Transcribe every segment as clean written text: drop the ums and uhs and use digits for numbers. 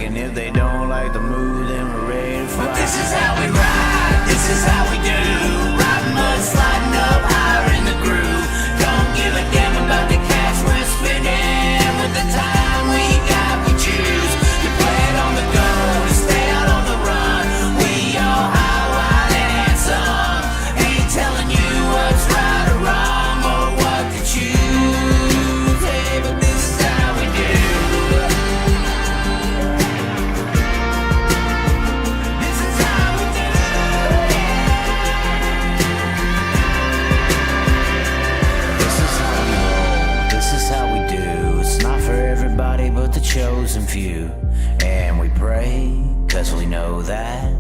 And if they don't like the move, then we're ready to fly. But this is how we ride, this is how we do. Riding mud, sliding up higher in the groove. Don't give a damn about the cash we're spending. With the time we got, we choose to play it on the go, to stay out on the run. We all high, wild, and handsome. Ain't telling you what's right or wrong or what to choose. Hey, but this is how we do. This is how we do. This is how we roll, this is how we do. It's not for everybody but the chosen few. And we pray, cause we know that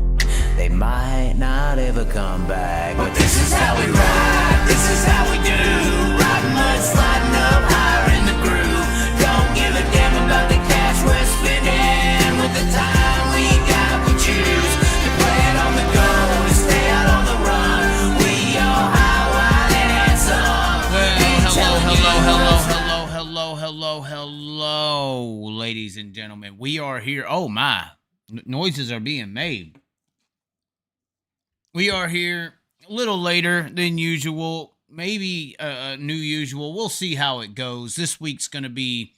they might not ever come back. But this is how we ride, this is how we do. Riding mud, sliding up higher in the groove. Don't give a damn about the cash we're spending. With the time we got, we choose to play it on the go, to stay out on the run. We all high, wild, and handsome. Hello, ladies and gentlemen. We are here. Oh my, noises are being made. We are here a little later than usual, maybe new usual. We'll see how it goes. This week's going to be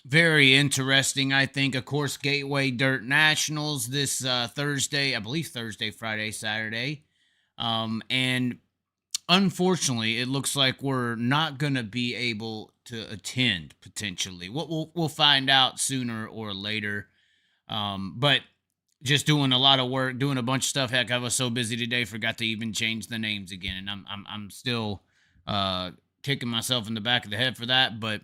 very interesting, I think. Of course, Gateway Dirt Nationals this Thursday, I believe Thursday, Friday, Saturday. And unfortunately, it looks like we're not going to be able to attend, potentially. We'll find out sooner or later. But just doing a lot of work, doing a bunch of stuff. Heck, I was so busy today, forgot to even change the names again. And I'm still kicking myself in the back of the head for that. But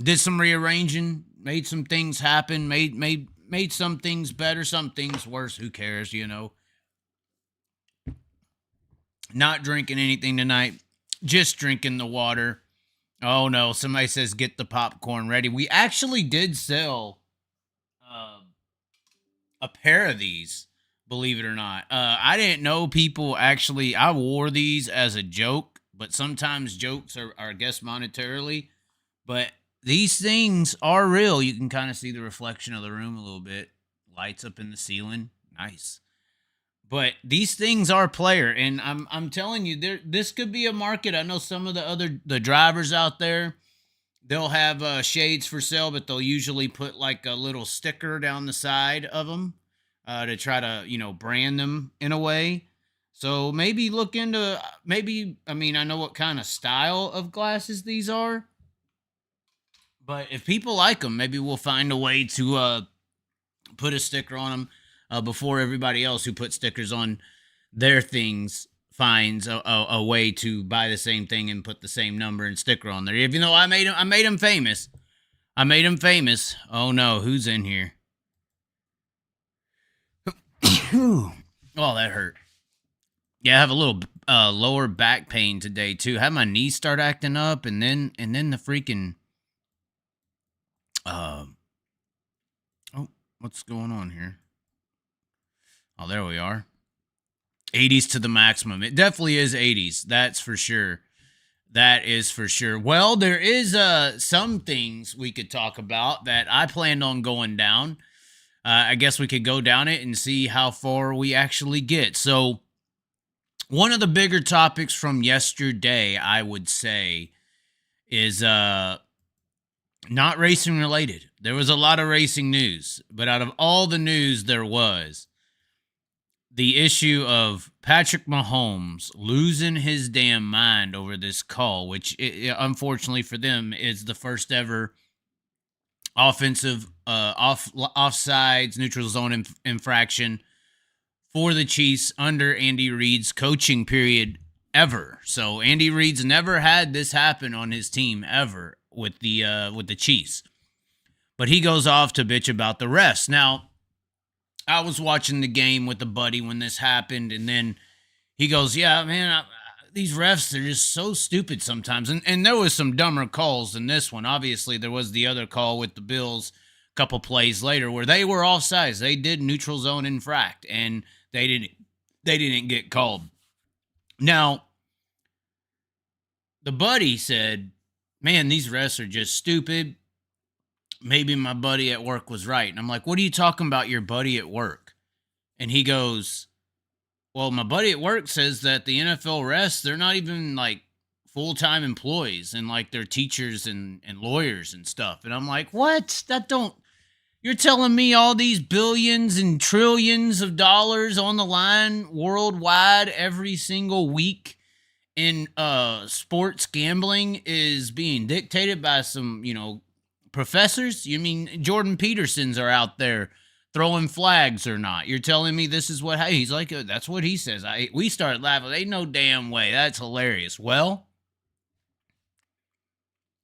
did some rearranging, made some things happen, made some things better, some things worse. Who cares, you know? Not drinking anything tonight, just drinking the water. Oh no, somebody says get the popcorn ready. We actually did sell a pair of these, believe it or not. I didn't know people actually, I wore these as a joke, but sometimes jokes are I guess monetarily, but these things are real. You can kind of see the reflection of the room a little bit. Lights up in the ceiling. Nice. But these things are player, and I'm telling you, this could be a market. I know some of the drivers out there, they'll have shades for sale, but they'll usually put like a little sticker down the side of them to try to, brand them in a way. So maybe look into, I know what kind of style of glasses these are, but if people like them, maybe we'll find a way to put a sticker on them. Before everybody else who put stickers on their things finds a way to buy the same thing and put the same number and sticker on there. Even though I made him famous. Oh no, who's in here? Oh, that hurt. Yeah, I have a little lower back pain today too. Had my knees start acting up, and then the freaking what's going on here? Oh, there we are. 80s to the maximum. It definitely is 80s. That's for sure. That is for sure. Well, there is some things we could talk about that I planned on going down. I guess we could go down it and see how far we actually get. So, one of the bigger topics from yesterday, I would say, is not racing related. There was a lot of racing news, but out of all the news there was, the issue of Patrick Mahomes losing his damn mind over this call, which unfortunately for them is the first ever offensive offsides, neutral zone infraction for the Chiefs under Andy Reid's coaching period ever. So Andy Reid's never had this happen on his team ever with the Chiefs. But he goes off to bitch about the refs. Now, I was watching the game with a buddy when this happened, and then he goes, yeah, man, these refs are just so stupid sometimes. And there was some dumber calls than this one. Obviously, there was the other call with the Bills a couple plays later where they were offsides. They did neutral zone infract, and they didn't get called. Now, the buddy said, man, these refs are just stupid. maybe my buddy at work was right. And I'm like, what are you talking about, your buddy at work? And he goes, well, my buddy at work says that the NFL refs, they're not even like full-time employees, and like they're teachers and lawyers and stuff. And I'm like, what? You're telling me all these billions and trillions of dollars on the line worldwide every single week in sports gambling is being dictated by some, professors? You mean Jordan Petersons are out there throwing flags or not? You're telling me this is what, hey, he's like, that's what he says. We started laughing. Ain't no damn way. That's hilarious. Well,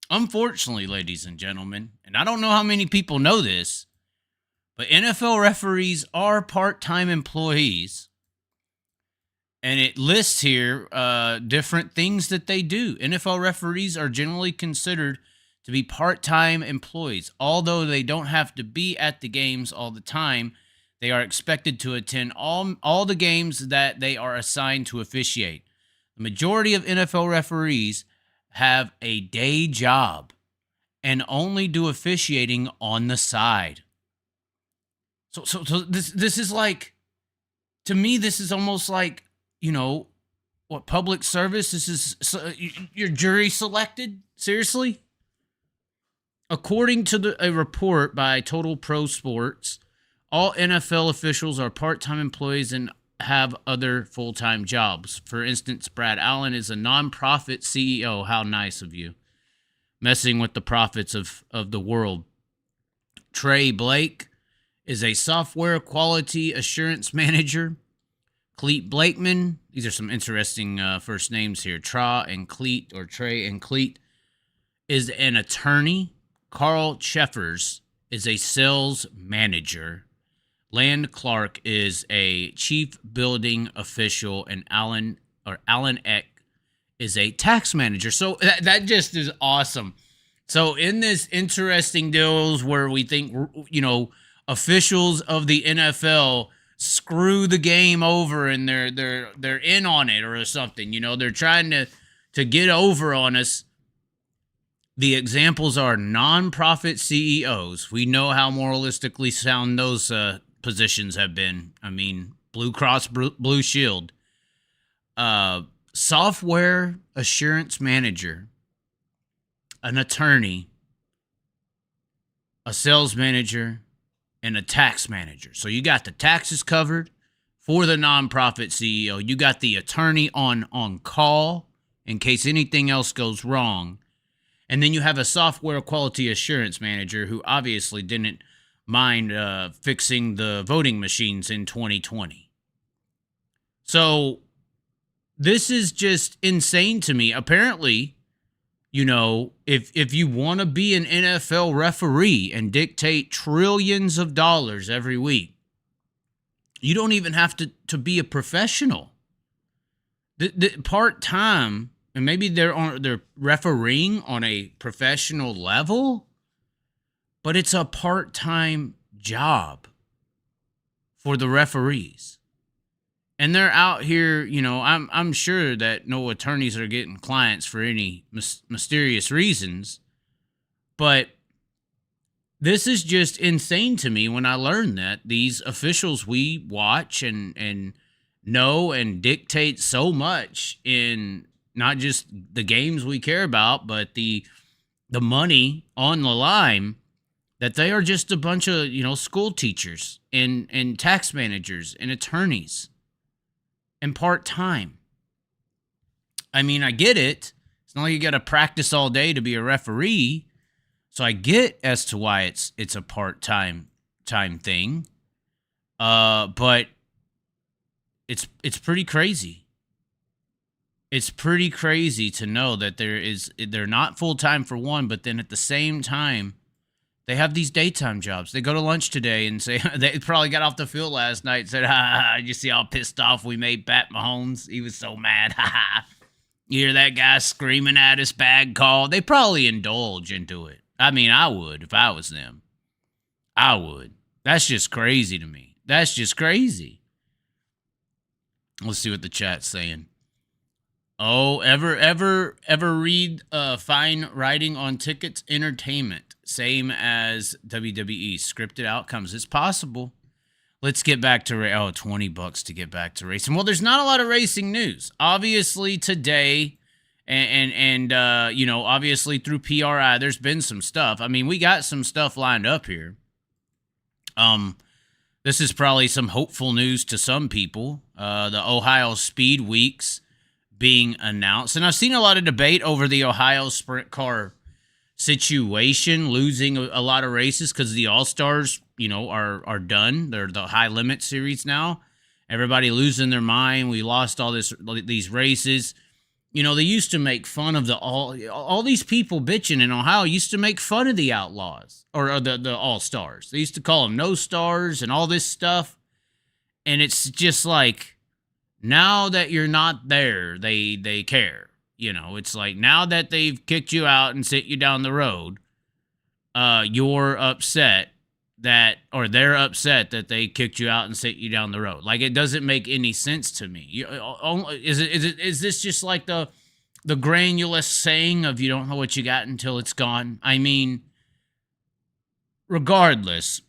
unfortunately, ladies and gentlemen, and I don't know how many people know this, but NFL referees are part-time employees. And it lists here different things that they do. NFL referees are generally considered to be part-time employees. Although they don't have to be at the games all the time, they are expected to attend all the games that they are assigned to officiate. The majority of NFL referees have a day job and only do officiating on the side. So this is like, to me, this is almost like, what, public service? This is your jury selected? Seriously? According to a report by Total Pro Sports, all NFL officials are part-time employees and have other full-time jobs. For instance, Brad Allen is a nonprofit CEO. How nice of you. Messing with the profits of the world. Trey Blake is a software quality assurance manager. Cleet Blakeman, these are some interesting first names here. Trey and Cleet is an attorney. Carl Cheffers is a sales manager. Land Clark is a chief building official, and Alan Eck is a tax manager. So that just is awesome. So in this interesting deals where we think, officials of the NFL screw the game over and they're in on it or something, they're trying to get over on us. The examples are nonprofit CEOs. We know how moralistically sound those positions have been. I mean, Blue Cross Blue Shield, software assurance manager, an attorney, a sales manager, and a tax manager. So you got the taxes covered for the nonprofit CEO. You got the attorney on call in case anything else goes wrong. And then you have a software quality assurance manager who obviously didn't mind fixing the voting machines in 2020. So this is just insane to me. Apparently, if you want to be an NFL referee and dictate trillions of dollars every week, you don't even have to be a professional. The part-time, and maybe they're refereeing on a professional level, but it's a part-time job for the referees. And they're out here, I'm sure that no attorneys are getting clients for any mysterious reasons. But this is just insane to me when I learned that these officials we watch and know and dictate so much in not just the games we care about, but the money on the line, that they are just a bunch of, school teachers and tax managers and attorneys. And part-time. I mean, I get it. It's not like you got to practice all day to be a referee. So I get as to why it's a part-time thing. But it's pretty crazy. It's pretty crazy to know that they're not full-time for one, but then at the same time, they have these daytime jobs. They go to lunch today and say, they probably got off the field last night and said, you see how pissed off we made Pat Mahomes? He was so mad. You hear that guy screaming at us, bad call. They probably indulge into it. I mean, I would if I was them. I would. That's just crazy to me. That's just crazy. Let's see what the chat's saying. Oh, ever read fine writing on tickets? Entertainment, same as WWE, scripted outcomes. It's possible. Let's get back to $20 to get back to racing. Well, there's not a lot of racing news. Obviously today, and obviously through PRI, there's been some stuff. I mean, we got some stuff lined up here. This is probably some hopeful news to some people. The Ohio Speed Weeks being announced, and I've seen a lot of debate over the Ohio Sprint Car situation, losing a lot of races because the All-Stars, are done. They're the high limit series now. Everybody losing their mind. We lost these races. They used to make fun of all these people bitching in Ohio used to make fun of the Outlaws or the All-Stars. They used to call them no stars and all this stuff. And it's just like, now that you're not there, they care. It's like, now that they've kicked you out and sent you down the road, you're upset they're upset that they kicked you out and sent you down the road. Like, it doesn't make any sense to me. Is this just like the granulous saying of you don't know what you got until it's gone? I mean, regardless,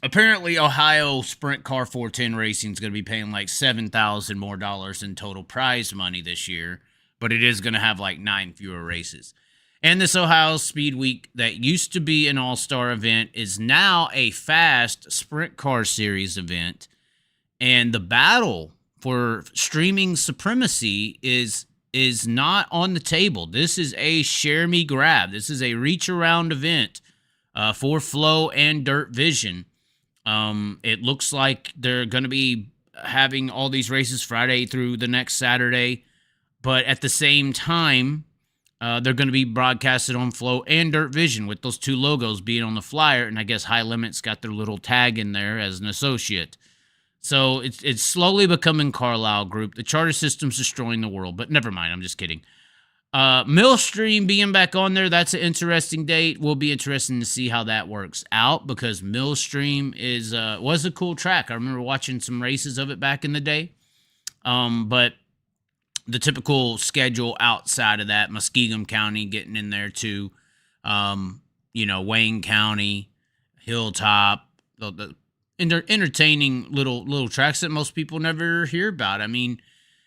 apparently Ohio Sprint Car 410 Racing is going to be paying like $7,000 more in total prize money this year, but it is going to have like 9 fewer races. And this Ohio Speed Week that used to be an all-star event is now a fast sprint car series event. And the battle for streaming supremacy is not on the table. This is a share me grab. This is a reach around event for Flow and Dirt Vision. It looks like they're going to be having all these races Friday through the next Saturday. But at the same time, they're going to be broadcasted on Flow and Dirt Vision with those two logos being on the flyer. And I guess High Limit's got their little tag in there as an associate. So it's slowly becoming Carlisle Group. The charter system's destroying the world, but never mind. I'm just kidding. Millstream being back on there, that's an interesting date. Will be interesting to see how that works out because Millstream was a cool track. I remember watching some races of it back in the day. But the typical schedule outside of that, Muskingum County getting in there too, Wayne County, Hilltop, the entertaining little tracks that most people never hear about. I mean,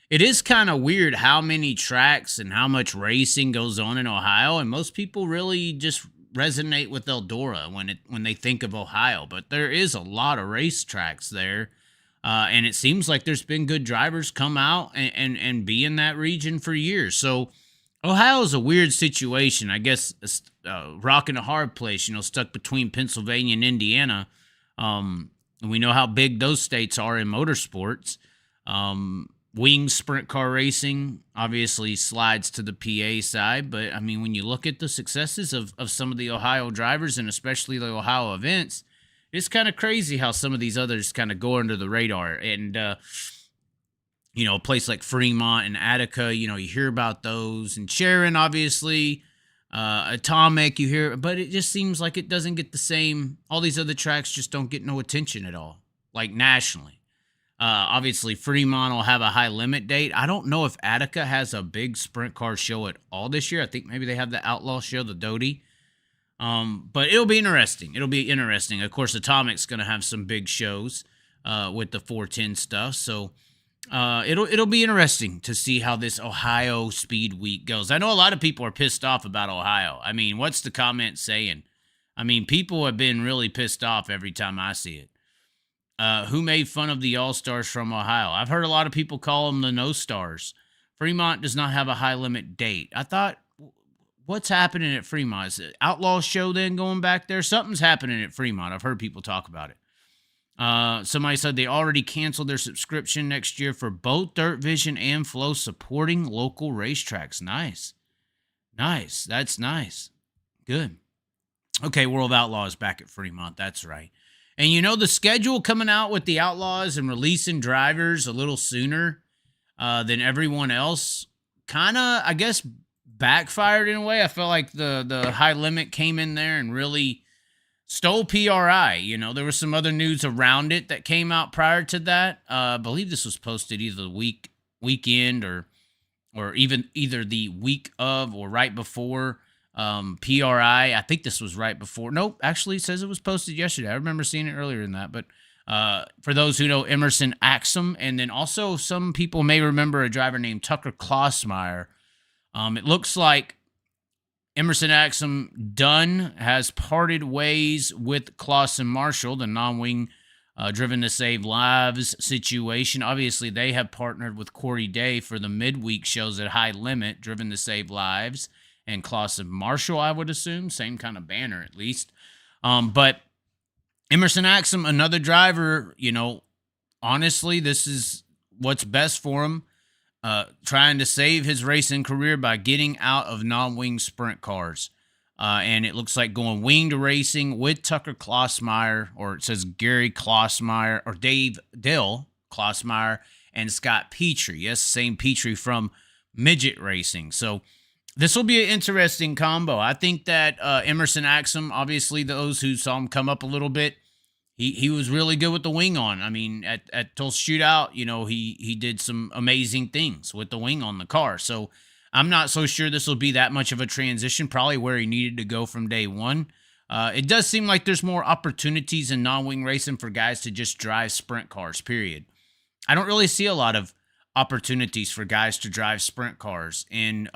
it is kind of weird how many tracks and how much racing goes on in Ohio, and most people really just resonate with Eldora when they think of Ohio, but there is a lot of race tracks there. And it seems like there's been good drivers come out and be in that region for years. So Ohio is a weird situation. I guess rock and a hard place, stuck between Pennsylvania and Indiana. And we know how big those states are in motorsports. Wings sprint car racing obviously slides to the PA side. But, I mean, when you look at the successes of some of the Ohio drivers and especially the Ohio events, it's kind of crazy how some of these others kind of go under the radar. And, a place like Fremont and Attica, you hear about those. And Sharon, obviously, Atomic, you hear. But it just seems like it doesn't get the same. All these other tracks just don't get no attention at all, like nationally. Obviously, Fremont will have a high limit date. I don't know if Attica has a big sprint car show at all this year. I think maybe they have the Outlaw show, the Doty. But it'll be interesting. Of course, Atomic's going to have some big shows with the 410 stuff. So it'll be interesting to see how this Ohio Speed Week goes. I know a lot of people are pissed off about Ohio. I mean, what's the comment saying? I mean, people have been really pissed off every time I see it. Who made fun of the All-Stars from Ohio? I've heard a lot of people call them the No Stars. Fremont does not have a high limit date. I thought, what's happening at Fremont? Is it Outlaw show then going back there? Something's happening at Fremont. I've heard people talk about it. Somebody said they already canceled their subscription next year for both Dirt Vision and Flow supporting local racetracks. Nice. That's nice. Good. Okay, World Outlaws back at Fremont. That's right. And the schedule coming out with the Outlaws and releasing drivers a little sooner than everyone else kind of, I guess, backfired in a way. I felt like the high limit came in there and really stole PRI. There was some other news around it that came out prior to that. I believe this was posted either the weekend or or even either the week of or right before PRI. I think this was right before. Nope, actually, it says it was posted yesterday. I remember seeing it earlier than that. But for those who know Emerson Axum, and then also some people may remember a driver named Tucker Klossmeyer. It looks like Emerson Axum Dunn has parted ways with Clausen Marshall, the non-wing driven to save lives situation. Obviously, they have partnered with Corey Day for the midweek shows at High Limit, driven to save lives, and Clausen Marshall, I would assume, same kind of banner at least. But Emerson Axum, another driver, honestly, this is what's best for him. Trying to save his racing career by getting out of non-wing sprint cars. And it looks like going winged racing with Tucker Klossmeyer, or it says Gary Klossmeyer, or Dale Klossmeyer, and Scott Petrie. Yes, same Petrie from Midget Racing. So this will be an interesting combo. I think that Emerson Axum, obviously those who saw him come up a little bit, he was really good with the wing on. I mean, at Tulsa Shootout, he did some amazing things with the wing on the car. So I'm not so sure this will be that much of a transition, probably where he needed to go from day one. It does seem like there's more opportunities in non-wing racing for guys to just drive sprint cars, period. I don't really see a lot of opportunities for guys to drive sprint cars in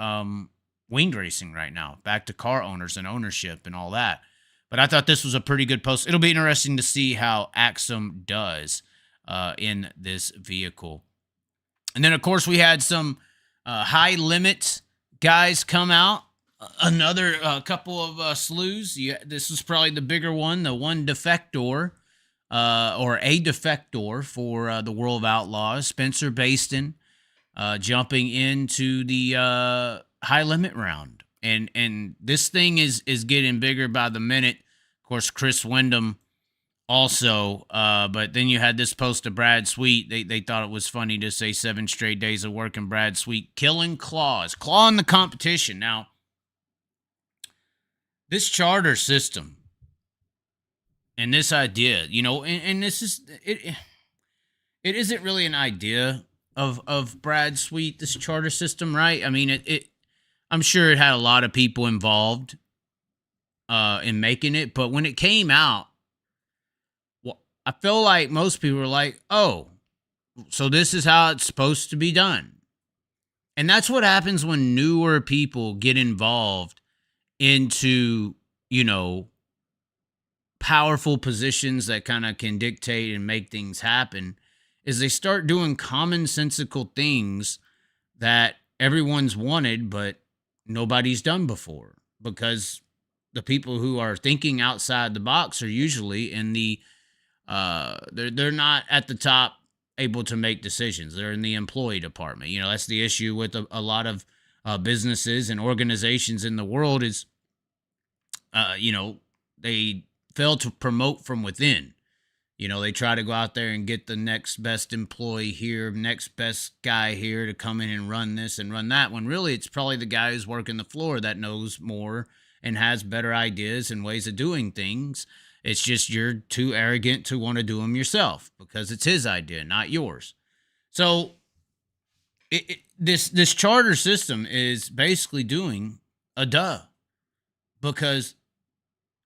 winged racing right now, back to car owners and ownership and all that. But I thought this was a pretty good post. It'll be interesting to see how Axum does in this vehicle. And then, of course, we had some high limit guys come out. Another couple of slews. This was probably the bigger one, the one defector, or a defector for the World of Outlaws. Spencer Baston jumping into the high limit round. And this thing is getting bigger by the minute. Of course, Chris Wyndham also. But then you had this post of Brad Sweet. They thought it was funny to say 7 straight days of work and Brad Sweet killing clawing the competition. Now, this charter system and this idea, and this is it isn't really an idea of Brad Sweet, this charter system, right? I mean, I'm sure it had a lot of people involved in making it, but when it came out, well, I feel like most people were like, oh, so this is how it's supposed to be done. And that's what happens when newer people get involved into, powerful positions that kind of can dictate and make things happen, is they start doing commonsensical things that everyone's wanted, but nobody's done before, because the people who are thinking outside the box are usually in the they're not at the top able to make decisions. They're in the employee department. That's the issue with a lot of businesses and organizations in the world is they fail to promote from within. They try to go out there and get the next best employee here, next best guy here to come in and run this and run that, when really it's probably the guy who's working the floor that knows more and has better ideas and ways of doing things. It's just you're too arrogant to want to do them yourself because it's his idea, not yours. So this charter system is basically doing a duh, because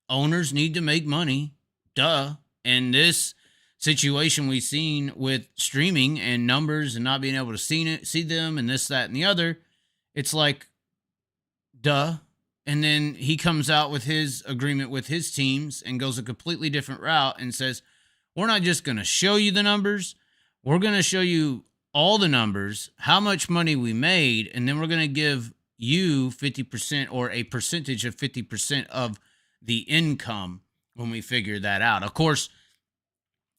owners need to make money, duh. And this situation we've seen with streaming and numbers and not being able to see them and this, that, and the other, it's like, duh. And then he comes out with his agreement with his teams and goes a completely different route and says, we're not just going to show you the numbers. We're going to show you all the numbers, how much money we made, and then we're going to give you 50% or a percentage of 50% of the income when we figure that out. Of course,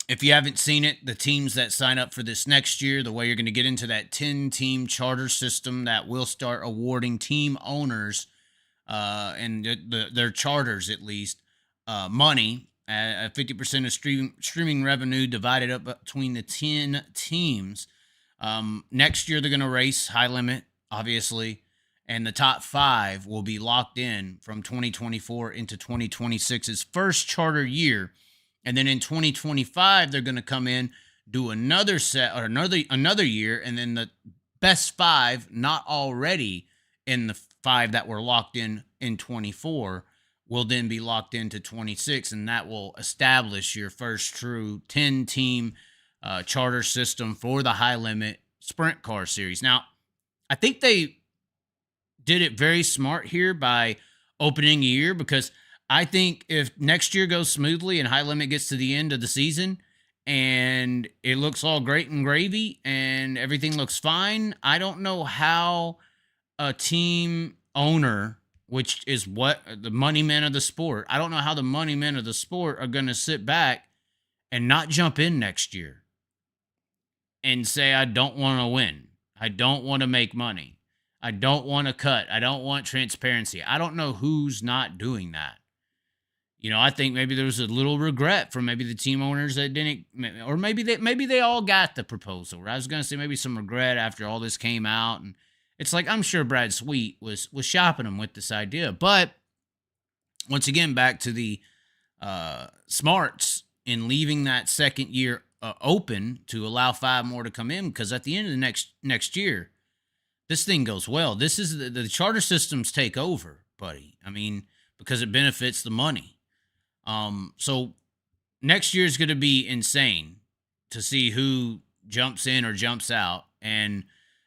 if you haven't seen it, the teams that sign up for this next year, the way you're going to get into that 10-team charter system that will start awarding team owners and their charters, at least, money at 50% of streaming revenue divided up between the 10 teams. Next year, they're going to race high limit, obviously, and the top 5 will be locked in from 2024 into 2026's first charter year. And then in 2025, they're going to come in, do another set or another year, and then the best 5 not already in the 5 that were locked in 24 will then be locked into 26, and that will establish your first true 10-team charter system for the high limit sprint car series. Now, I think they did it very smart here by opening a year, because I think if next year goes smoothly and high limit gets to the end of the season and it looks all great and gravy and everything looks fine, I don't know how a team owner, which is what the money men of the sport, I don't know how the money men of the sport are going to sit back and not jump in next year and say, I don't want to win. I don't want to make money. I don't want to cut. I don't want transparency. I don't know who's not doing that. You know, I think maybe there was a little regret from maybe the team owners that didn't, or maybe they all got the proposal. I was going to say maybe some regret after all this came out. And it's like, I'm sure Brad Sweet was shopping them with this idea. But once again, back to the smarts in leaving that second year open to allow 5 more to come in, because at the end of the next year, this thing goes well. This is the charter systems take over, buddy. I mean, because it benefits the money. So next year is going to be insane to see who jumps in or jumps out. And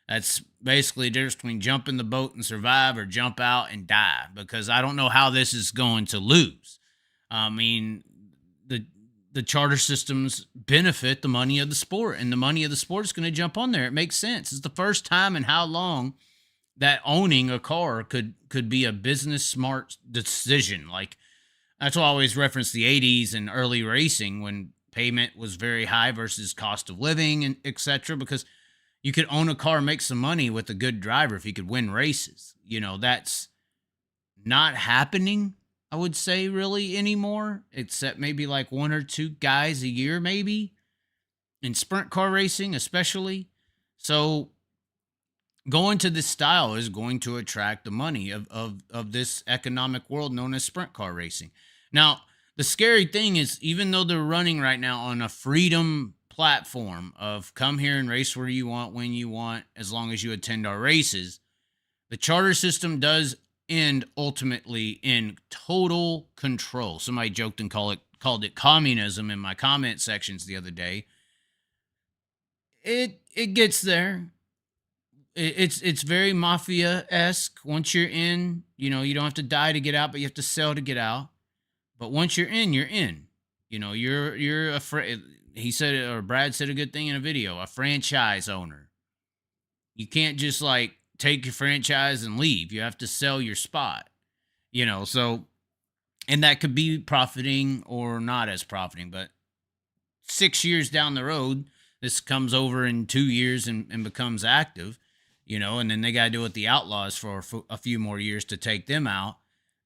that's basically the difference between jump in the boat and survive or jump out and die, because I don't know how this is going to lose. I mean, the charter systems benefit the money of the sport, and the money of the sport is going to jump on there. It makes sense. It's the first time in how long that owning a car could be a business smart decision. Like, that's why I always reference the 80s and early racing when payment was very high versus cost of living and etc. Because you could own a car, make some money with a good driver if you could win races. You know, that's not happening, I would say, really anymore, except maybe like 1 or 2 guys a year, maybe in sprint car racing, especially. So going to this style is going to attract the money of this economic world known as sprint car racing. Now, the scary thing is, even though they're running right now on a freedom platform of come here and race where you want, when you want, as long as you attend our races, the charter system does end ultimately in total control. Somebody joked and called it communism in my comment sections the other day. It gets there. It's very mafia-esque. Once you're in, you know, you don't have to die to get out, but you have to sell to get out. But once you're in, you're in. You know, you're afraid. He said, or Brad said a good thing in a video, a franchise owner. You can't just like take your franchise and leave. You have to sell your spot, you know, so, and that could be profiting or not as profiting, but 6 years down the road, this comes over in 2 years and becomes active, you know, and then they got to deal with the Outlaws for a few more years to take them out.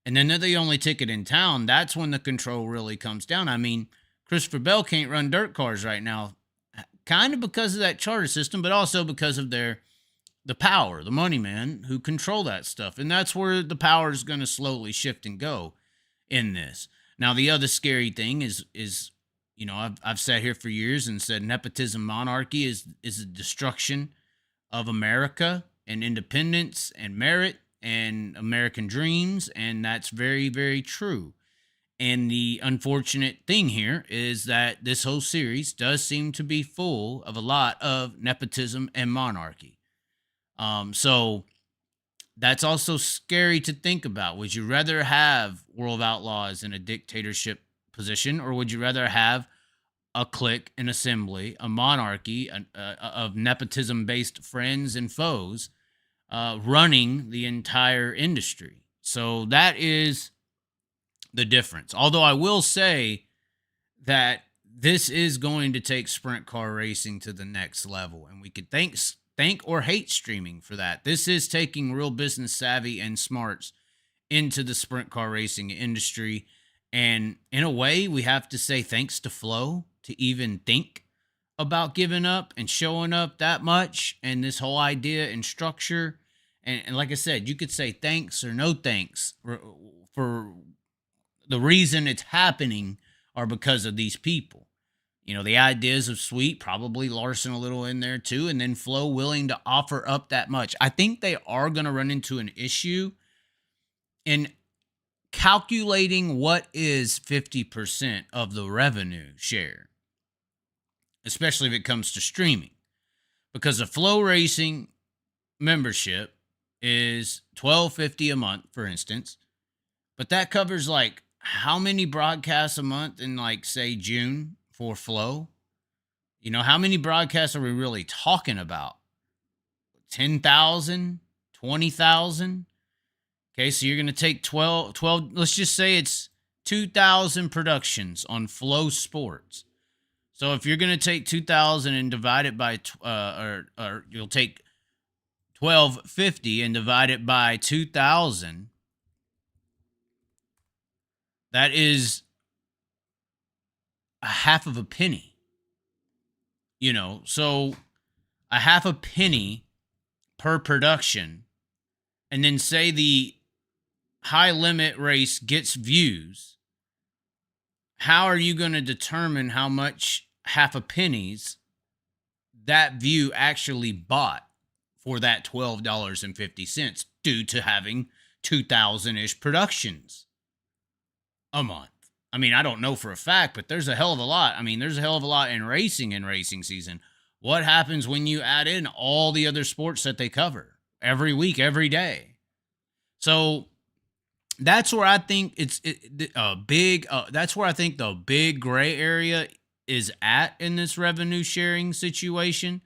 And then they're the only ticket in town. That's when the control really comes down. I mean, Christopher Bell can't run dirt cars right now, kind of because of that charter system, but also because of the power, the money men who control that stuff. And that's where the power is going to slowly shift and go in this. Now, the other scary thing is, you know, I've sat here for years and said nepotism monarchy is a destruction of America and independence and merit and American dreams. And that's very, very true. And the unfortunate thing here is that this whole series does seem to be full of a lot of nepotism and monarchy. So that's also scary to think about. Would you rather have World of Outlaws in a dictatorship position, or would you rather have a clique, an assembly, a monarchy of nepotism-based friends and foes running the entire industry? So that is the difference. Although I will say that this is going to take sprint car racing to the next level, and we could thank or hate streaming for that. This is taking real business savvy and smarts into the sprint car racing industry. And in a way, we have to say thanks to Flow to even think about giving up and showing up that much, and this whole idea and structure. And like I said, you could say thanks or no thanks for the reason it's happening are because of these people. The ideas of Sweet, probably Larson a little in there too, and then Flo willing to offer up that much. I think they are going to run into an issue in calculating what is 50% of the revenue share, especially if it comes to streaming, because a Flow Racing membership is $12.50 a month, for instance, but that covers like how many broadcasts a month in, like, say, June for Flow? How many broadcasts are we really talking about? 10,000, 20,000. Okay, so you're going to take 12, let's just say it's 2,000 productions on Flow Sports. So if you're going to take 2,000 and divide it by, or you'll take 12.50 and divide it by 2,000, that is a half of a penny. So a half a penny per production, and then say the high limit race gets views. How are you going to determine how much half a pennies that view actually bought for that $12.50 due to having 2,000-ish productions a month? I mean, I don't know for a fact, but there's a hell of a lot. I mean, there's a hell of a lot in racing season. What happens when you add in all the other sports that they cover every week, every day? So that's where I think that's where I think the big gray area is at in this revenue sharing situation.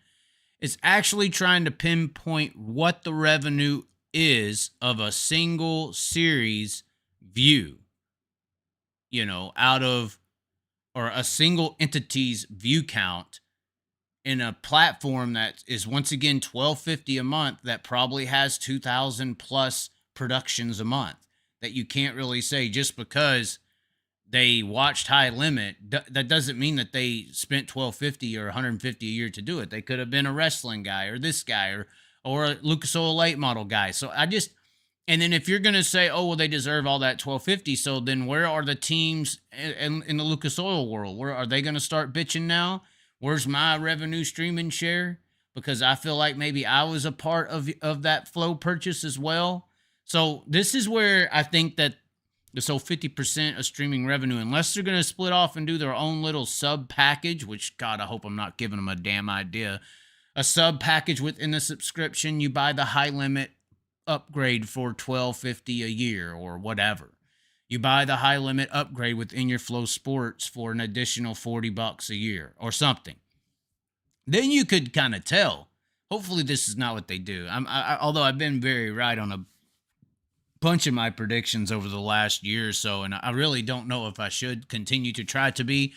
It's actually trying to pinpoint what the revenue is of a single series view, out of, or a single entity's view count in a platform that is, once again, $12.50 a month, that probably has 2,000 plus productions a month, that you can't really say just because they watched High Limit, that doesn't mean that they spent $12.50 or $150 a year to do it. They could have been a wrestling guy or this guy or a Lucas Oil late model guy. So and then if you're going to say, oh, well, they deserve all that $12.50, so then where are the teams in the Lucas Oil world? Where are they going to start bitching now? Where's my revenue streaming share? Because I feel like maybe I was a part of that Flow purchase as well. So this is where I think that this whole 50% of streaming revenue, unless they're going to split off and do their own little sub package, which, God, I hope I'm not giving them a damn idea. A sub package within the subscription, you buy the High Limit upgrade for $12.50 a year or whatever. You buy the High Limit upgrade within your Flow Sports for an additional $40 a year or something. Then you could kind of tell. Hopefully this is not what they do. Although I've been very right on a bunch of my predictions over the last year or so, and I really don't know if I should continue to try to be.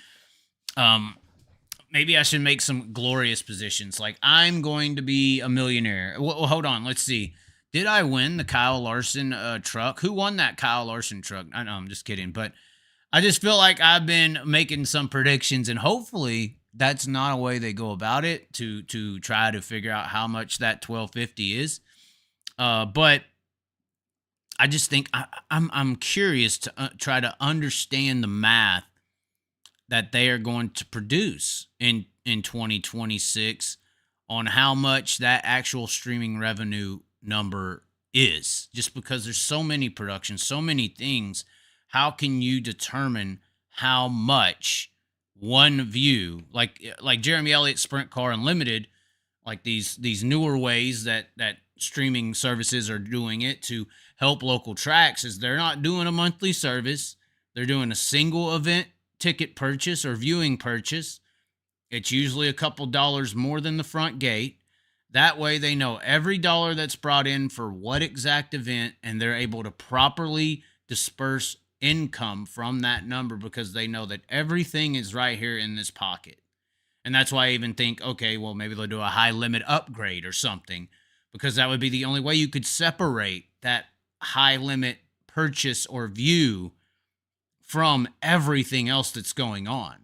Maybe I should make some glorious positions, like I'm going to be a millionaire. Well, hold on, let's see. Did I win the Kyle Larson truck? Who won that Kyle Larson truck? I know, I'm just kidding, but I just feel like I've been making some predictions, and hopefully that's not a way they go about it to try to figure out how much that $12.50 is. But I just think I'm curious to try to understand the math that they are going to produce in 2026 on how much that actual streaming revenue number is. Just because there's so many productions, so many things, how can you determine how much one view, like Jeremy Elliott's Sprint Car Unlimited, like these newer ways that streaming services are doing it to help local tracks, is they're not doing a monthly service. They're doing a single event ticket purchase or viewing purchase. It's usually a couple dollars more than the front gate. That way they know every dollar that's brought in for what exact event, and they're able to properly disperse income from that number because they know that everything is right here in this pocket. And that's why I even think, okay, well, maybe they'll do a high limit upgrade or something, because that would be the only way you could separate that high limit purchase or view from everything else that's going on.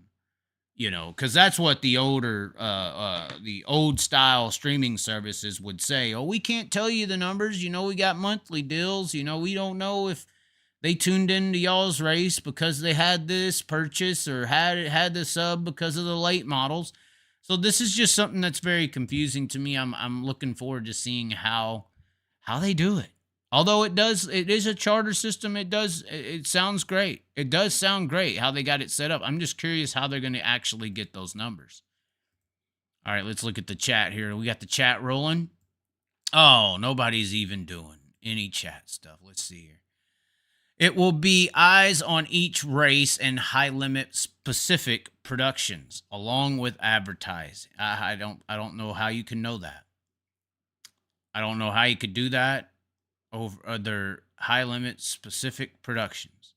Because that's what the old style streaming services would say. Oh, we can't tell you the numbers. We got monthly deals. We don't know if they tuned into y'all's race because they had this purchase or had the sub because of the late models. So this is just something that's very confusing to me. I'm looking forward to seeing how they do it. Although it is a charter system. It sounds great. It does sound great how they got it set up. I'm just curious how they're going to actually get those numbers. All right, let's look at the chat here. We got the chat rolling. Oh, nobody's even doing any chat stuff. Let's see here. It will be eyes on each race and high limit specific productions along with advertising. I don't know how you can know that. I don't know how you could do that over other high limit specific productions.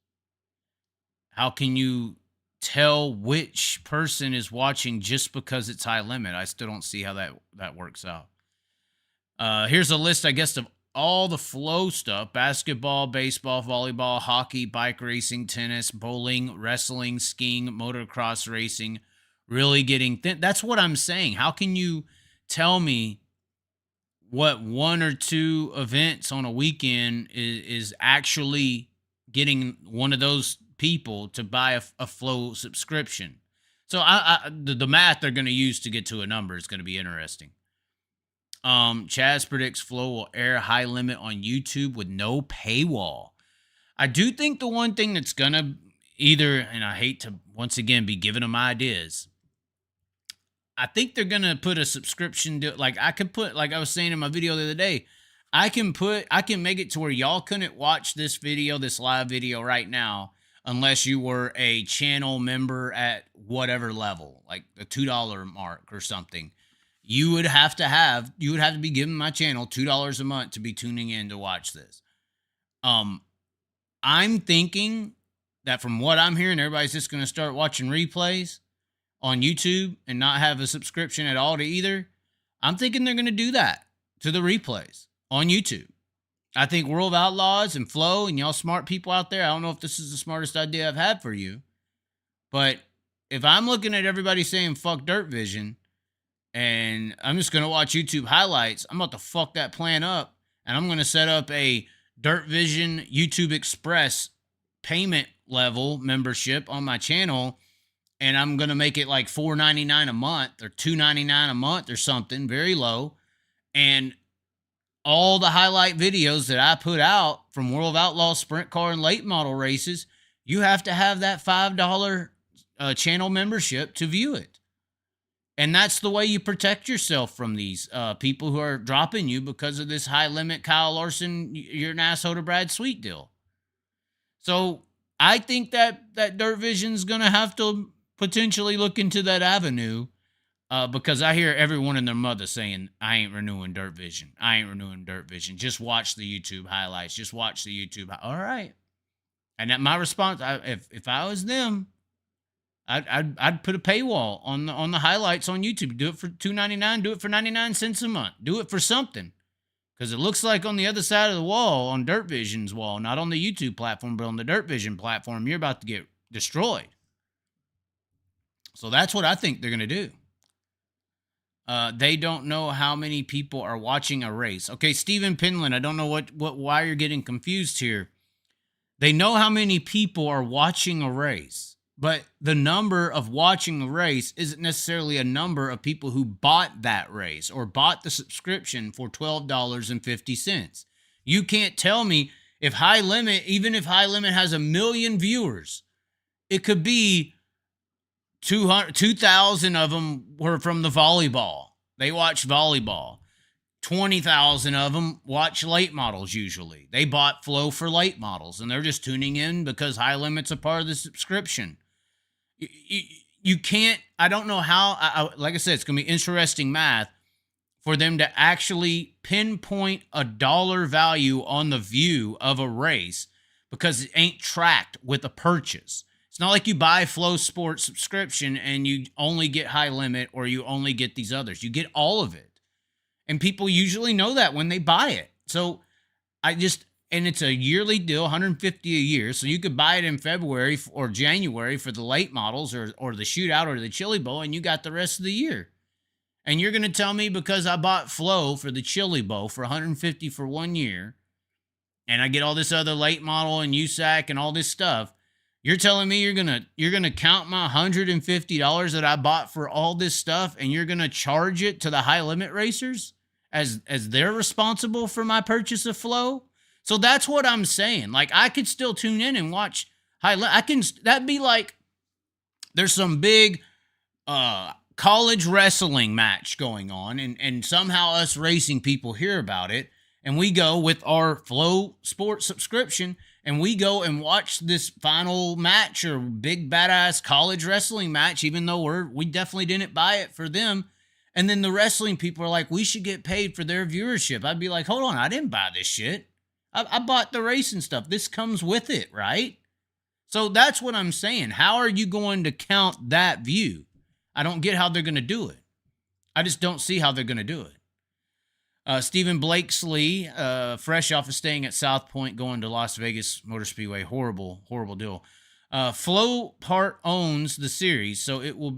How can you tell which person is watching just because it's high limit? I still don't see how that works out. Here's a list, I guess, of all the flow stuff: basketball, baseball, volleyball, hockey, bike racing, tennis, bowling, wrestling, skiing, motocross racing, really getting thin. That's what I'm saying. How can you tell me what one or two events on a weekend is actually getting one of those people to buy a flow subscription? So the math they're going to use to get to a number is going to be interesting. Chaz predicts Flow will air high limit on YouTube with no paywall. I do think the one thing that's going to either, and I hate to once again be giving them ideas, I think they're going to put a subscription deal. Like I was saying in my video the other day, I can make it to where y'all couldn't watch this live video right now, unless you were a channel member at whatever level, like the $2 mark or something. You would have to be giving my channel $2 a month to be tuning in to watch this. I'm thinking that from what I'm hearing, everybody's just going to start watching replays on YouTube and not have a subscription at all to either. I'm thinking they're going to do that to the replays on YouTube. I think World of Outlaws and Flow and y'all smart people out there, I don't know if this is the smartest idea I've had for you, but if I'm looking at everybody saying fuck Dirt Vision, and I'm just going to watch YouTube highlights, I'm about to fuck that plan up, and I'm going to set up a Dirt Vision YouTube Express payment level membership on my channel, and I'm going to make it like $4.99 a month or $2.99 a month or something, very low, and all the highlight videos that I put out from World of Outlaws, Sprint Car, and late model races, you have to have that $5 channel membership to view it. And that's the way you protect yourself from these people who are dropping you because of this high limit Kyle Larson, you're an asshole to Brad Sweet deal. So I think that Dirt Vision's going to have to potentially look into that avenue because I hear everyone and their mother saying, I ain't renewing Dirt Vision. I ain't renewing Dirt Vision. Just watch the YouTube highlights. Just watch the YouTube. All right. And that my response, if I was them, I'd put a paywall on the highlights on YouTube. Do it for $2.99. Do it for 99 cents a month. Do it for something, because it looks like on the other side of the wall, on Dirt Vision's wall, not on the YouTube platform, but on the Dirt Vision platform, you're about to get destroyed. So that's what I think they're gonna do. They don't know how many people are watching a race. Okay, Stephen Pinland, I don't know why you're getting confused here. They know how many people are watching a race. But the number of watching the race isn't necessarily a number of people who bought that race or bought the subscription for $12.50. You can't tell me if High Limit, even if High Limit has 1 million viewers, it could be 2,000 of them were from the volleyball. They watch volleyball. 20,000 of them watch late models usually. They bought Flow for late models, and they're just tuning in because High Limit's a part of the subscription. You can't, I don't know how, like I said, it's going to be interesting math for them to actually pinpoint a dollar value on the view of a race because it ain't tracked with a purchase. It's not like you buy Flow Sports subscription and you only get High Limit or you only get these others. You get all of it. And people usually know that when they buy it. So and it's a yearly deal, $150 a year. So you could buy it in February or January for the late models or the shootout or the Chili Bowl, and you got the rest of the year. And you're going to tell me because I bought Flow for the Chili Bowl for $150 for 1 year, and I get all this other late model and USAC and all this stuff, you're telling me you're gonna count my $150 that I bought for all this stuff, and you're gonna charge it to the high limit racers as they're responsible for my purchase of flow? So that's what I'm saying. Like, I could still tune in and watch that'd be like there's some big college wrestling match going on, and somehow us racing people hear about it, and we go with our Flow Sports subscription, and we go and watch this final match or big badass college wrestling match, even though we definitely didn't buy it for them. And then the wrestling people are like, we should get paid for their viewership. I'd be like, hold on, I didn't buy this shit. I bought the racing stuff. This comes with it, right? So that's what I'm saying. How are you going to count that view? I don't get how they're going to do it. I just don't see how they're going to do it. Stephen Blakesley, fresh off of staying at South Point, going to Las Vegas Motor Speedway. Horrible, horrible deal. Flow part owns the series, so it'll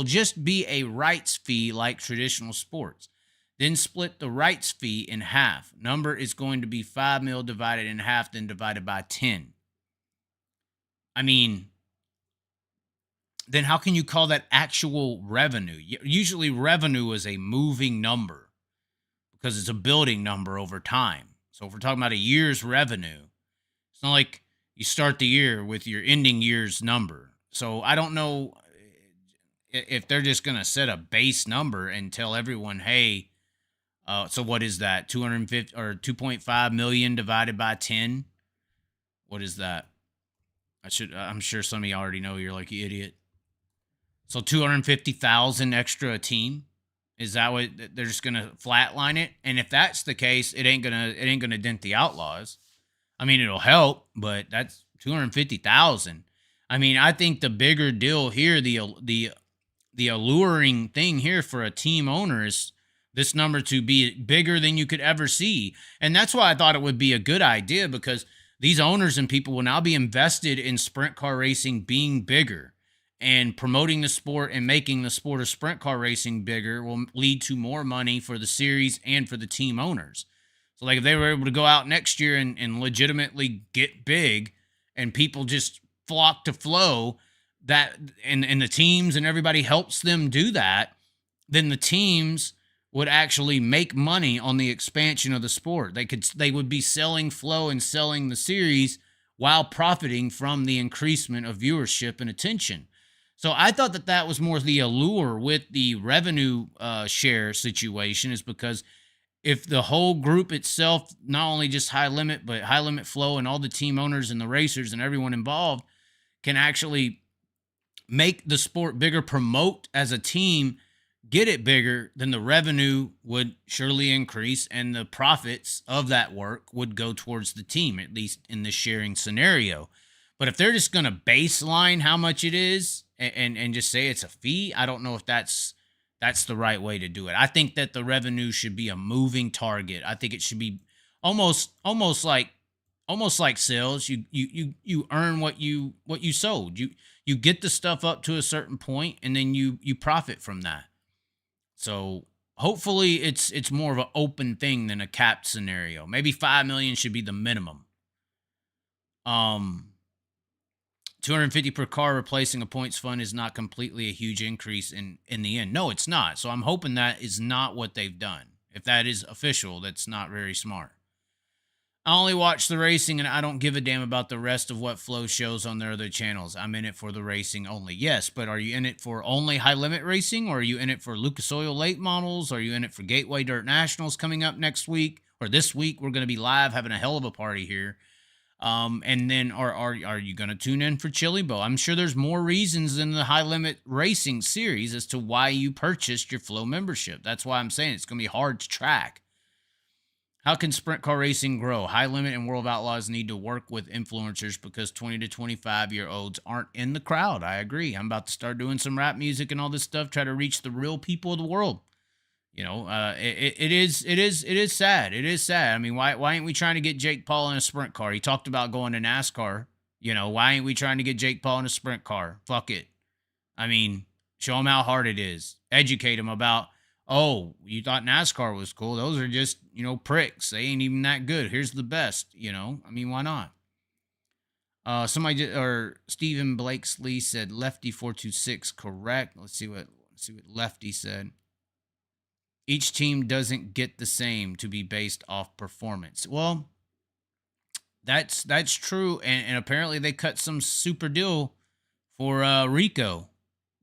just be a rights fee like traditional sports. Then split the rights fee in half. Number is going to be $5 million divided in half, then divided by 10. I mean, then how can you call that actual revenue? Usually revenue is a moving number because it's a building number over time. So if we're talking about a year's revenue, it's not like you start the year with your ending year's number. So I don't know if they're just going to set a base number and tell everyone, hey, so what is that? 250 or 2.5 million divided by 10? What is that? I'm sure some of you already know. You're like, you idiot. So 250,000 extra a team. Is that what they're just gonna flatline it? And if that's the case, it ain't gonna dent the Outlaws. I mean, it'll help, but that's 250,000. I mean, I think the bigger deal here, the alluring thing here for a team owner is this number to be bigger than you could ever see. And that's why I thought it would be a good idea, because these owners and people will now be invested in sprint car racing being bigger. And promoting the sport and making the sport of sprint car racing bigger will lead to more money for the series and for the team owners. So, like, if they were able to go out next year and legitimately get big and people just flock to Flow, that and the teams and everybody helps them do that, then the teams would actually make money on the expansion of the sport. They would be selling Flow and selling the series while profiting from the increasement of viewership and attention. So I thought that was more the allure with the revenue share situation, is because if the whole group itself, not only just High Limit, but High Limit Flow and all the team owners and the racers and everyone involved can actually make the sport bigger, promote as a team, get it bigger, then the revenue would surely increase and the profits of that work would go towards the team, at least in the sharing scenario. But if they're just going to baseline how much it is and just say it's a fee, I don't know if that's the right way to do it. I think that the revenue should be a moving target. I think it should be almost like sales. You earn what you sold. You get the stuff up to a certain point and then you profit from that. So hopefully it's more of an open thing than a capped scenario. Maybe 5 million should be the minimum. 250 per car replacing a points fund is not completely a huge increase in the end. No, it's not. So I'm hoping that is not what they've done. If that is official, that's not very smart. I only watch the racing and I don't give a damn about the rest of what Flow shows on their other channels. I'm in it for the racing only. Yes, but are you in it for only high limit racing? Or are you in it for Lucas Oil late models? Are you in it for Gateway Dirt Nationals coming up next week or this week? We're going to be live having a hell of a party here. And then are you going to tune in for Chili Bow? I'm sure there's more reasons than the high limit racing series as to why you purchased your Flow membership. That's why I'm saying it's going to be hard to track. How can sprint car racing grow? High Limit and World of Outlaws need to work with influencers because 20 to 25-year-olds aren't in the crowd. I agree. I'm about to start doing some rap music and all this stuff, try to reach the real people of the world. You know, it is sad. It is sad. I mean, why ain't we trying to get Jake Paul in a sprint car? He talked about going to NASCAR. You know, why ain't we trying to get Jake Paul in a sprint car? Fuck it. I mean, show him how hard it is. Educate him about Oh, you thought NASCAR was cool? Those are just, pricks. They ain't even that good. Here's the best. I mean, why not? Or Stephen Blakesley said Lefty 426 correct. Let's see what Lefty said. Each team doesn't get the same to be based off performance. Well, that's true, and apparently they cut some super deal for Rico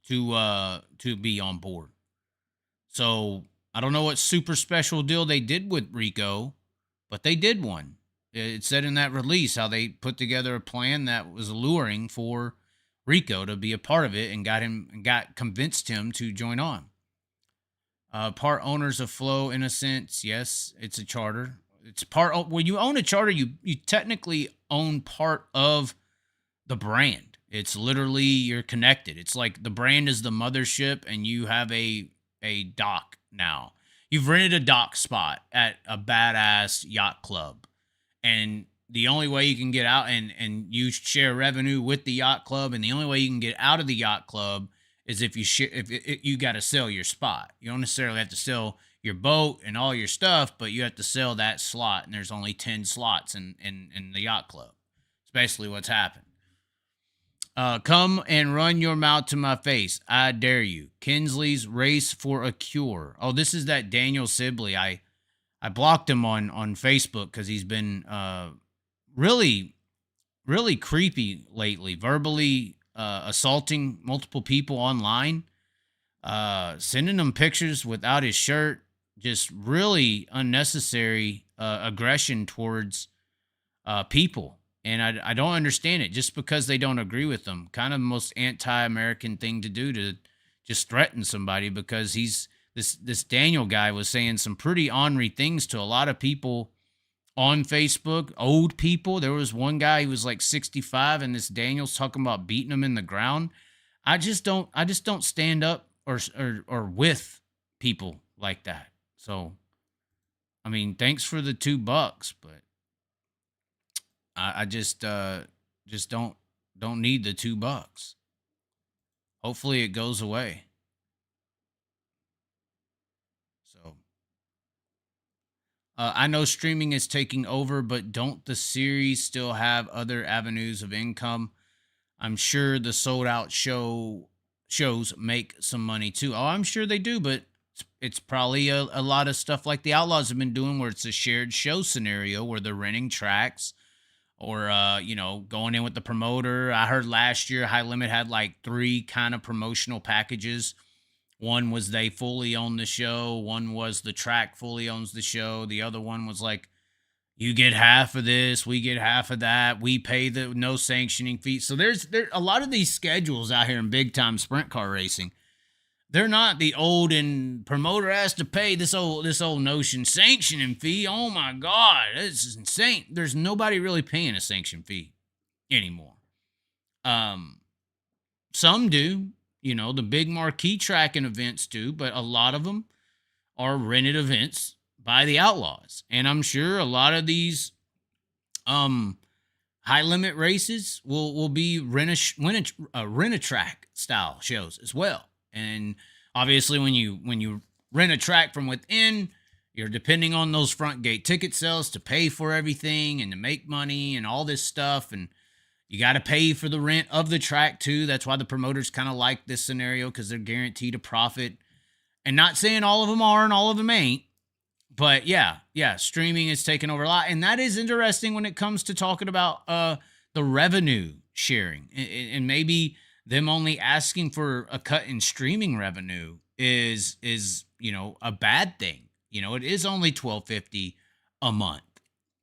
to be on board. So I don't know what super special deal they did with Rico, but they did one. It said in that release how they put together a plan that was alluring for Rico to be a part of it and convinced him to join on. Part owners of Flow, in a sense, yes, it's a charter. It's part when you own a charter, you technically own part of the brand. It's literally you're connected. It's like the brand is the mothership, and you have a dock now. You've rented a dock spot at a badass yacht club. And the only way you can get out and you share revenue with the yacht club, and the only way you can get out of the yacht club is if you got to sell your spot. You don't necessarily have to sell your boat and all your stuff, but you have to sell that slot, and there's only 10 slots in the yacht club. It's basically what's happened. Come and run your mouth to my face. I dare you. Kinsley's Race for a Cure. Oh, this is that Daniel Sibley. I blocked him on Facebook because he's been really, really creepy lately, verbally assaulting multiple people online, sending them pictures without his shirt, just really unnecessary aggression towards people. And I don't understand it, just because they don't agree with them. Kind of the most anti-American thing to do, to just threaten somebody, because this Daniel guy was saying some pretty ornery things to a lot of people on Facebook, old people. There was one guy who was like 65, and this Daniel's talking about beating him in the ground. I just don't stand up or with people like that. So, I mean, thanks for the $2, but I just don't need the $2. Hopefully it goes away. So I know streaming is taking over, but don't the series still have other avenues of income? I'm sure the sold out shows make some money too. Oh, I'm sure they do, but it's probably a lot of stuff like the Outlaws have been doing, where it's a shared show scenario where they're renting tracks, or going in with the promoter. I heard last year High Limit had like 3 kind of promotional packages. One was they fully own the show. One was the track fully owns the show. The other one was like, you get half of this, we get half of that. We pay the no sanctioning fee. So there's a lot of these schedules out here in big time sprint car racing. They're not the old and promoter has to pay this old notion sanctioning fee. Oh my God, this is insane. There's nobody really paying a sanction fee anymore. Some do, the big marquee tracking events do, but a lot of them are rented events by the Outlaws. And I'm sure a lot of these high limit races will be rent-a-track style shows as well. And obviously when you rent a track from within, you're depending on those front gate ticket sales to pay for everything and to make money and all this stuff. And you got to pay for the rent of the track too. That's why the promoters kind of like this scenario, because they're guaranteed a profit. And not saying all of them are and all of them ain't, but yeah, streaming is taking over a lot. And that is interesting when it comes to talking about the revenue sharing, and maybe them only asking for a cut in streaming revenue is a bad thing. It is only $12.50 a month,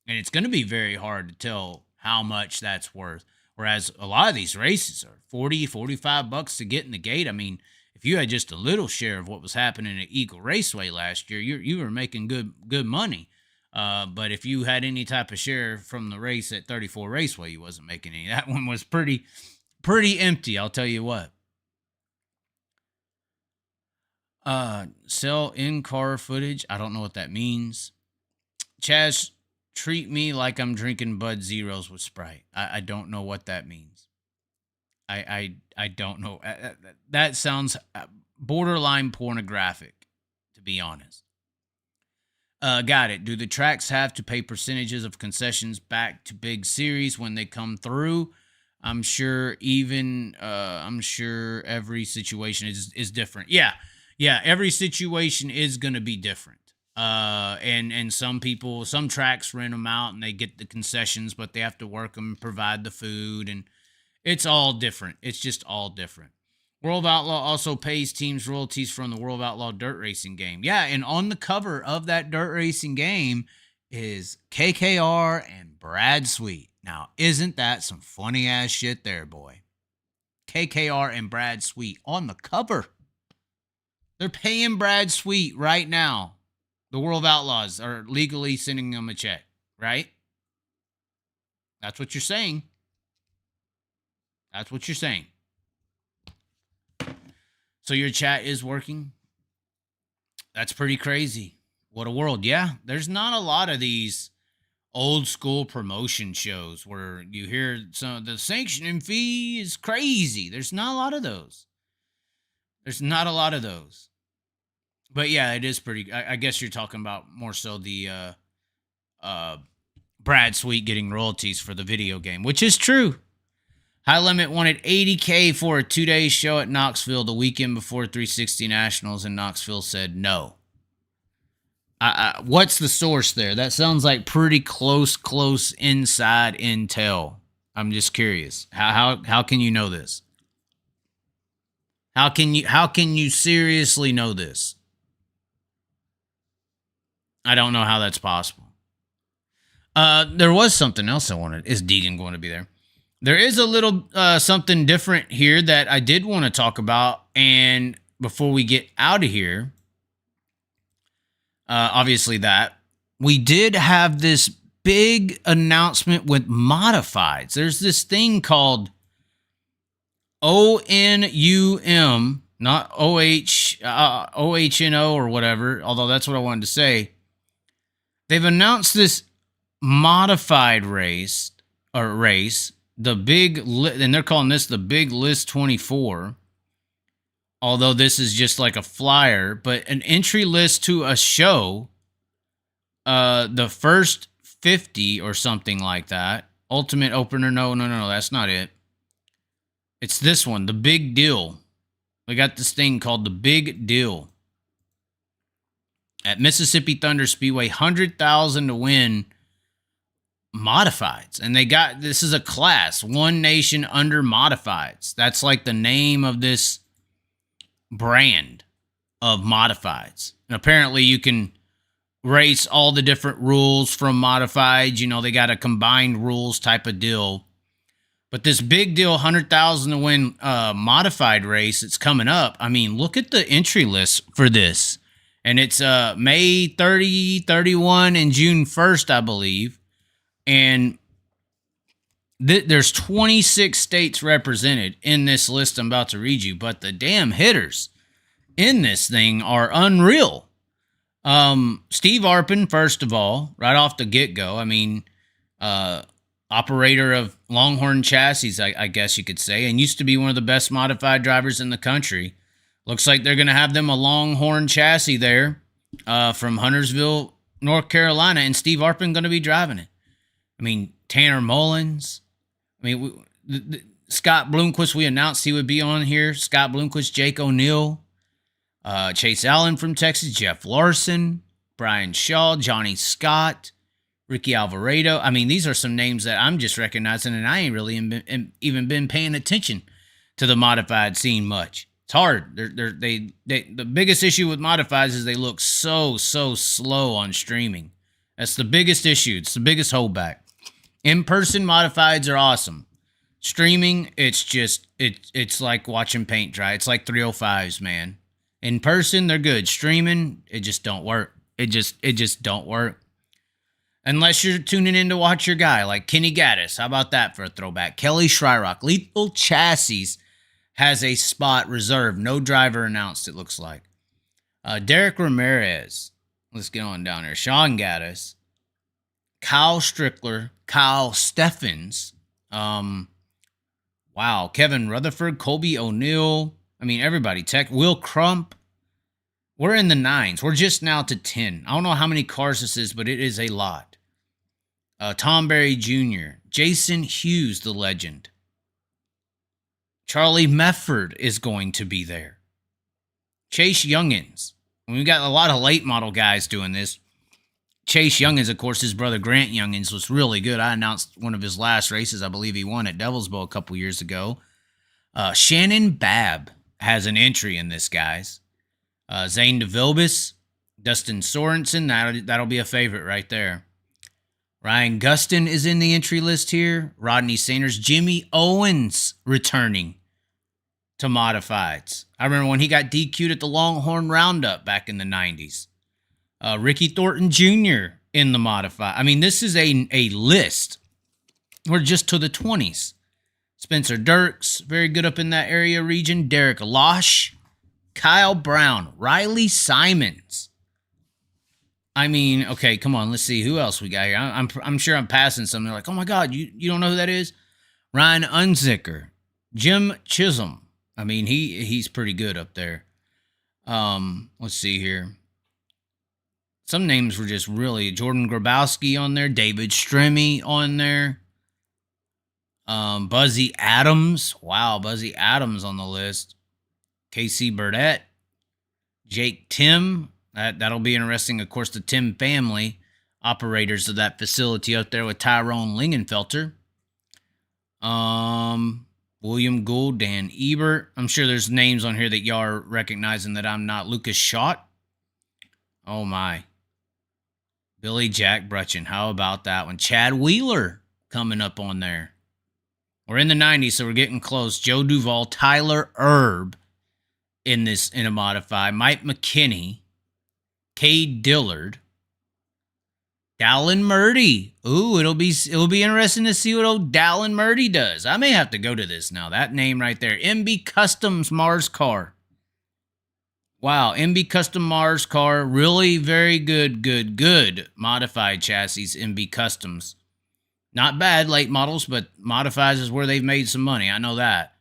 and it's going to be very hard to tell how much that's worth. Whereas a lot of these races are $40-$45 to get in the gate. I mean, if you had just a little share of what was happening at Eagle Raceway last year, you were making good money. But if you had any type of share from the race at 34 Raceway, you wasn't making any. That one was pretty empty, I'll tell you what. Sell in-car footage. I don't know what that means. Chaz, treat me like I'm drinking Bud Zeros with Sprite. I don't know what that means. I don't know. That sounds borderline pornographic, to be honest. Got it. Do the tracks have to pay percentages of concessions back to big series when they come through? I'm sure every situation is different. Yeah. Every situation is going to be different. And some tracks rent them out and they get the concessions, but they have to work them, provide the food, and it's all different. It's just all different. World of Outlaw also pays teams royalties from the World of Outlaw dirt racing game. Yeah, and on the cover of that dirt racing game is KKR and Brad Sweet. Now, isn't that some funny ass shit there, boy? KKR and Brad Sweet on the cover. They're paying Brad Sweet right now. The World of Outlaws are legally sending them a check, right? That's what you're saying. That's what you're saying. So your chat is working? That's pretty crazy. What a world. Yeah, there's not a lot of these old school promotion shows where you hear some of the sanctioning fee is crazy. There's not a lot of those. But yeah, it is pretty. I guess you're talking about more so the Brad Sweet getting royalties for the video game, which is true. High Limit wanted $80K for a 2-day show at Knoxville the weekend before 360 Nationals, and Knoxville said no. What's the source there? That sounds like pretty close inside intel. I'm just curious. How can you know this? How can you seriously know this? I don't know how that's possible. There was something else I wanted. Is Deegan going to be there? There is a little something different here that I did want to talk about. And before we get out of here, obviously that, we did have this big announcement with modifieds. There's this thing called ONUM, not OHNO or whatever, although that's what I wanted to say. They've announced this modified race, the big, and they're calling this the Big List 24. Although this is just like a flyer, but an entry list to a show, the first 50 or something like that. Ultimate opener, no, that's not it. It's this one, the Big Deal. We got this thing called the Big Deal. At Mississippi Thunder Speedway, 100,000 to win modifieds. And this is a class, One Nation Under Modifieds. That's like the name of this brand of modifieds. And apparently you can race all the different rules from modifieds. You know, they got a combined rules type of deal. But this Big Deal 100,000 to win modified race, it's coming up. I mean, look at the entry list for this. And it's May 30, 31, and June 1st, I believe. And there's 26 states represented in this list I'm about to read you. But the damn hitters in this thing are unreal. Steve Arpin, first of all, right off the get-go. I mean, operator of Longhorn chassis, I guess you could say, and used to be one of the best modified drivers in the country. Looks like they're going to have them a Longhorn chassis there from Huntersville, North Carolina, and Steve Arpin going to be driving it. I mean, Tanner Mullins. I mean, Scott Bloomquist, we announced he would be on here. Scott Bloomquist, Jake O'Neill, Chase Allen from Texas, Jeff Larson, Brian Shaw, Johnny Scott, Ricky Alvarado. I mean, these are some names that I'm just recognizing, and I ain't really even been paying attention to the modified scene much. It's hard. The biggest issue with modifieds is they look so slow on streaming. That's the biggest issue. It's the biggest holdback. In-person modifieds are awesome. Streaming, it's like watching paint dry. It's like 305s, man. In person, they're good. Streaming, it just don't work. It just don't work. Unless you're tuning in to watch your guy, like Kenny Gaddis. How about that for a throwback? Kelly Schreirock. Lethal Chassis has a spot reserved. No driver announced, it looks like. Derek Ramirez. Let's get on down there. Sean Gaddis. Kyle Strickler. Kyle Steffens. Wow. Kevin Rutherford. Colby O'Neill. I mean, everybody. Will Crump. We're in the 9s. We're just now to 10. I don't know how many cars this is, but it is a lot. Tom Berry Jr., Jason Hughes, the legend. Charlie Mefford is going to be there. Chase Youngins. We've got a lot of late model guys doing this. Chase Youngins, of course, his brother Grant Youngins was really good. I announced one of his last races. I believe he won at Devil's Bowl a couple years ago. Shannon Babb has an entry in this, guys. Zane DeVilbiss, Dustin Sorensen, that'll be a favorite right there. Ryan Gustin is in the entry list here. Rodney Sanders, Jimmy Owens returning to modifieds. I remember when he got DQ'd at the Longhorn Roundup back in the 90s. Ricky Thornton Jr. in the modified. I mean, this is a list. We're just to the 20s. Spencer Dirks, very good up in that area region. Derek Losh, Kyle Brown, Riley Simons. I mean, okay, come on, let's see who else we got here. I'm sure I'm passing some. They're like, oh my God, you don't know who that is? Ryan Unzicker, Jim Chisholm. I mean, he's pretty good up there. Let's see here. Some names were just really Jordan Grabowski on there, David Stremme on there. Buzzy Adams. Wow, Buzzy Adams on the list. Casey Burdett. Jake Tim. That'll be interesting. Of course, the Tim family, operators of that facility out there with Tyrone Lingenfelter. William Gould, Dan Ebert. I'm sure there's names on here that y'all are recognizing that I'm not. Lucas Schott. Oh, my. Billy Jack Brutchin. How about that one? Chad Wheeler coming up on there. We're in the 90s, so we're getting close. Joe Duvall, Tyler Erb in a modified. Mike McKinney. Cade Dillard. Dallin Murdy. Ooh, it'll be interesting to see what old Dallin Murdy does. I may have to go to this now. That name right there. MB Customs Mars car. Wow, MB Custom Mars car. Really very good modified chassis, MB Customs. Not bad late models, but modifies is where they've made some money. I know that.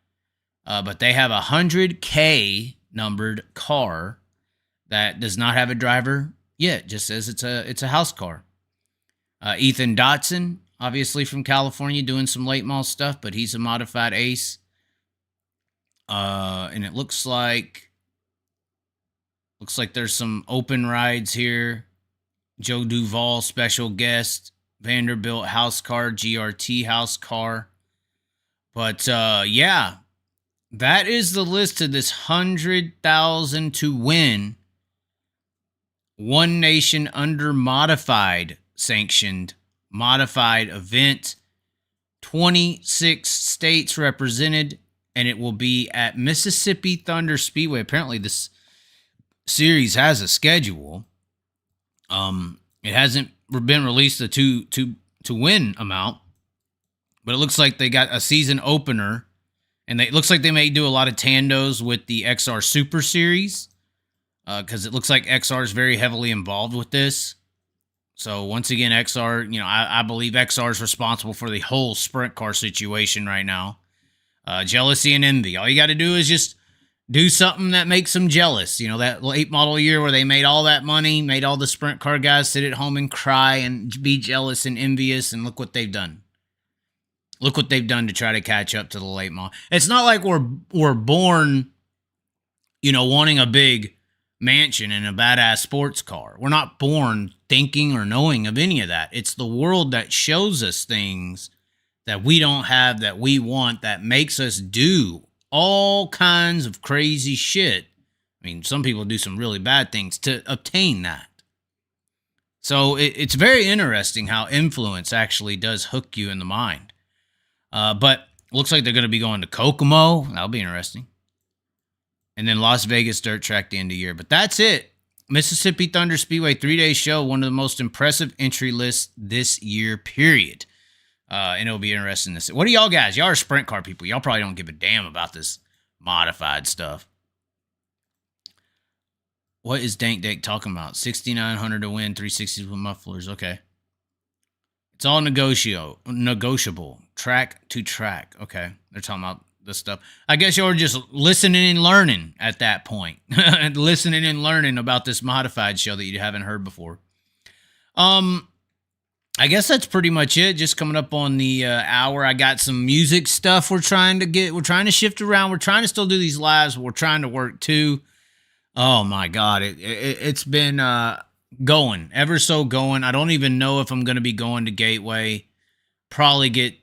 But they have a 100K numbered car that does not have a driver yet. Just says it's a house car. Ethan Dotson, obviously from California, doing some late model stuff, but he's a modified ace. And it looks like there's some open rides here. Joe Duvall, special guest. Vanderbilt house car, GRT house car. But yeah, that is the list of this 100,000 to win One Nation Under Modified sanctioned modified event. 26 states represented, and it will be at Mississippi Thunder Speedway. Apparently this series has a schedule. It hasn't been released the to win amount, but it looks like they got a season opener, and it looks like they may do a lot of tandos with the XR Super Series, because it looks like XR is very heavily involved with this. So once again, XR, I believe XR is responsible for the whole sprint car situation right now. Jealousy and envy. All you got to do is just do something that makes them jealous. That late model year where they made all that money, made all the sprint car guys sit at home and cry and be jealous and envious, and look what they've done. Look what they've done to try to catch up to the late model. It's not like we're born, wanting a big mansion and a badass sports car. We're not born thinking or knowing of any of that. It's the world that shows us things that we don't have, that we want, that makes us do all kinds of crazy shit. I mean, some people do some really bad things to obtain that. So it's very interesting how influence actually does hook you in the mind. But looks like they're going to be going to Kokomo. That'll be interesting. And then Las Vegas Dirt Track the end of the year. But that's it. Mississippi Thunder Speedway 3-day show. One of the most impressive entry lists this year, period. And it'll be interesting to see. What do y'all guys? Y'all are sprint car people. Y'all probably don't give a damn about this modified stuff. What is Dank Dank talking about? 6,900 to win, 360s with mufflers. Okay. It's all negotiable. Track to track. Okay. They're talking about the stuff. I guess you were just listening and learning at that point. Listening and learning about this modified show that you haven't heard before. I guess that's pretty much it. Just coming up on the hour. I got some music stuff we're trying to shift around. We're trying to still do these lives, but we're trying to work too. Oh my God. It's been going, ever so going. I don't even know if I'm going to be going to Gateway. Probably get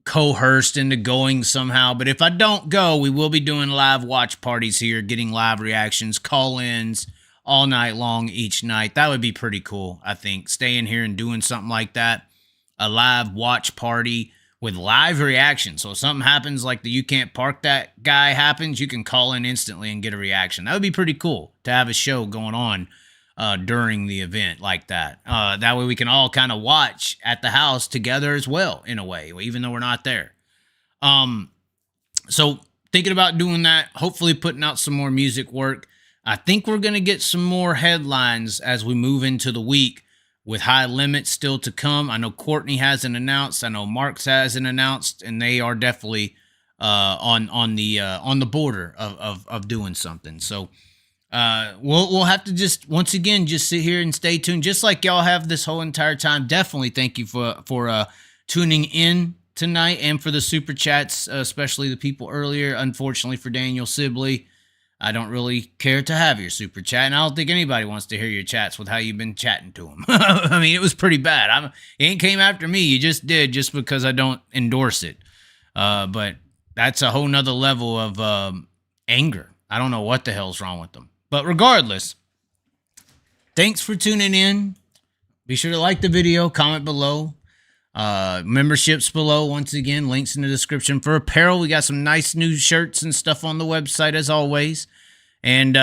coerced into going somehow. But if I don't go, we will be doing live watch parties here, getting live reactions, call-ins, all night long each night. That would be pretty cool, I think. Staying here and doing something like that. A live watch party with live reaction. So if something happens like the You Can't Park That guy happens, you can call in instantly and get a reaction. That would be pretty cool to have a show going on during the event like that. That way we can all kind of watch at the house together as well, in a way, even though we're not there. So thinking about doing that, hopefully putting out some more music work. I think we're going to get some more headlines as we move into the week with High Limits still to come. I know Courtney hasn't announced. I know Marks hasn't announced, and they are definitely on the border of doing something. So we'll have to just, once again, just sit here and stay tuned, just like y'all have this whole entire time. Definitely thank you for tuning in tonight and for the super chats, especially the people earlier. Unfortunately for Daniel Sibley, I don't really care to have your super chat, and I don't think anybody wants to hear your chats with how you've been chatting to him. I mean, it was pretty bad. You ain't came after me. You just did, just because I don't endorse it. But that's a whole nother level of anger. I don't know what the hell's wrong with them. But regardless, thanks for tuning in. Be sure to like the video, comment below. Memberships below, once again, links in the description. For apparel, we got some nice new shirts and stuff on the website as always. And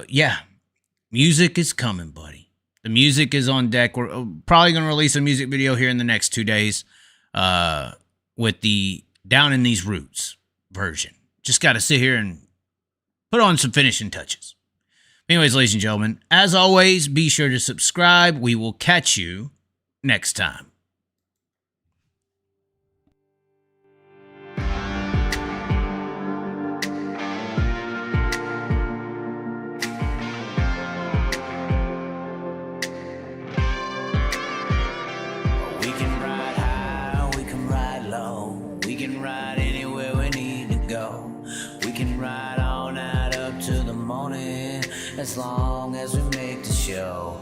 yeah, music is coming, buddy. The music is on deck. We're probably going to release a music video here in the next 2 days with the Down in These Roots version. Just got to sit here and put on some finishing touches. Anyways, ladies and gentlemen, as always, be sure to subscribe. We will catch you next time. We can ride high, we can ride low, we can ride anywhere we need to go. We can ride all night up to the morning, as long as we make the show.